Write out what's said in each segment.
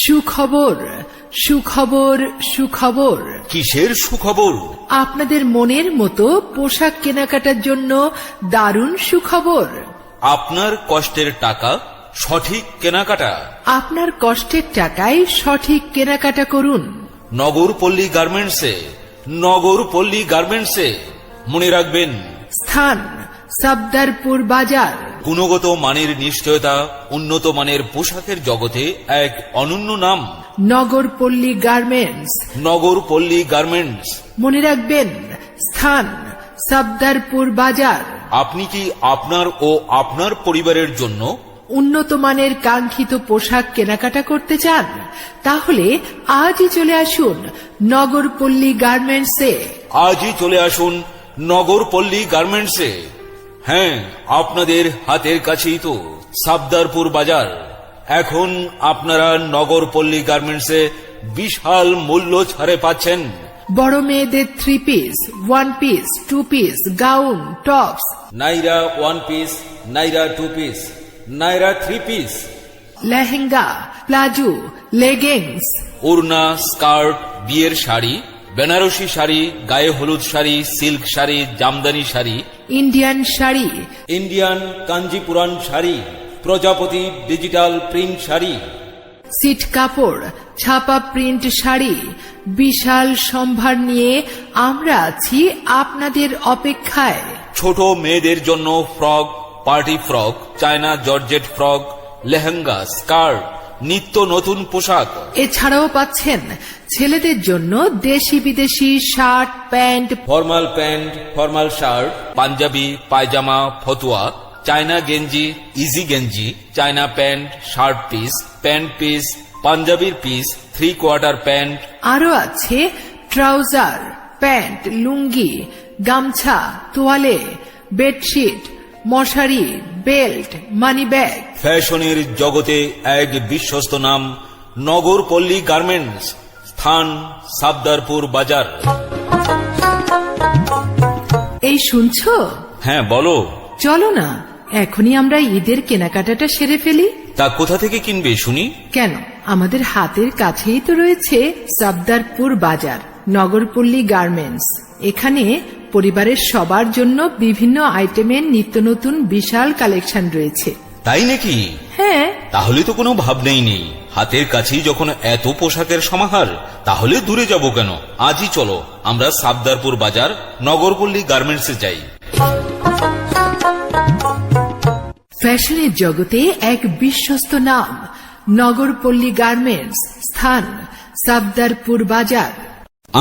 সুখবর, সুখবর, সুখবর। কিসের সুখবর? আপনাদের মনের মতো পোশাক কেনাকাটার জন্য দারুণ সুখবর। আপনার কষ্টের টাকা সঠিক কেনাকাটা। আপনার কষ্টের টাকায় সঠিক কেনাকাটা করুন নগরপল্লী গার্মেন্টসে। নগরপল্লী গার্মেন্টসে। মনে রাখবেন, স্থান সফদারপুর বাজার। গুণগত মানের নিশ্চয়তা, উন্নত মানের পোশাকের জগতে এক অনন্য নাম নগরপল্লী গার্মেন্টস। নগরপল্লী গার্মেন্টস। মনে রাখবেন, স্থান সফদারপুর বাজার। আপনি কি আপনার ও আপনার পরিবারের জন্য উন্নত মানের কাঙ্ক্ষিত পোশাক কেনাকাটা করতে চান? তাহলে আজই চলে আসুন নগরপল্লী গার্মেন্টসে। আজই চলে আসুন নগরপল্লী গার্মেন্টসে। হ্যাঁ, আপনাদের হাতের কাছেই তো সফদারপুর বাজার। এখন আপনারা নগরপল্লী গার্মেন্টসে বিশাল মূল্য ছাড়ে পাচ্ছেন। বড় মেয়েদের 3 piece, 1 piece, 2 piece, gown, tops, নাইরা 1 পিস, নাইরা 2 পিস, নাইরা 3 পিস, লেহেঙ্গা, প্লাজো, লেগিংস, ওড়না, স্কার্ট, বিয়ের শাড়ি, বেনারসি শাড়ি, গায়ে হলুদ sari, silk sari, Jamdani sari, Indian sari, Indian Kanchipuram sari, প্রজাপতি ডিজিটাল প্রিন্ট শাড়ি, সিট কাপড়, ছাপা প্রিন্ট শাড়ি। বিশাল সম্ভার নিয়ে আমরা আছি আপনাদের অপেক্ষায়। ছোট মেয়েদের জন্য frock, party frock, China georgette frock, lehenga, skirt, নিত্য নতুন পোশাক। এছাড়াও পাচ্ছেন ছেলেদের জন্য দেশি বিদেশি শার্ট, প্যান্ট, ফর্মাল শার্ট, পাঞ্জাবি, পায়জামা, ফতুয়া, চায়না গেঞ্জি, ইজি গেঞ্জি, China pant, shirt piece, pant piece, পাঞ্জাবির পিস, 3/4 প্যান্ট। আরো আছে ট্রাউজার, প্যান্ট, লুঙ্গি, গামছা, তোয়ালে, বেডশিট, মশারি, বেল্ট, মানি ব্যাগ। ফ্যাশনের জগতে এক বিশ্বস্ত নাম নগরপল্লী গার্মেন্টস। স্থান সফদারপুর বাজার। এই শুনছো? হ্যাঁ, বলো। চলো না, এখনই আমরা ঈদের কেনাকাটাটা সেরে ফেলি। তা কোথা থেকে কিনবে শুনি? কেন, আমাদের হাতের কাছেই তো রয়েছে সফদারপুর বাজার, নগরপল্লী গার্মেন্টস। এখানে পরিবারের সবার জন্য বিভিন্ন আইটেমের নিত্য নতুন বিশাল কালেকশন রয়েছে। তাই নাকি? হ্যাঁ। তাহলে তো কোনো ভাবনাই নেই। হাতের কাছেই যখন এত পোশাকের সমাহার, তাহলে দূরে যাব কেন? আজই চলো আমরা সফদারপুর বাজার নগরপল্লী গার্মেন্টসে যাই। ফ্যাশনের জগতে এক বিশ্বস্ত নাম নগরপল্লী গার্মেন্টস। স্থান সফদারপুর বাজার।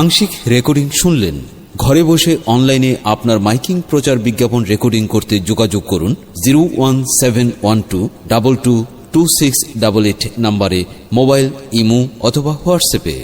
আংশিক রেকর্ডিং শুনলেন। ঘরে বসে অনলাইনে আপনার মাইকিং প্রচার বিজ্ঞাপন রেকর্ডিং করতে যোগাযোগ করুন 01712222688 নম্বরে মোবাইল, ইমো অথবা হোয়াটসঅ্যাপে।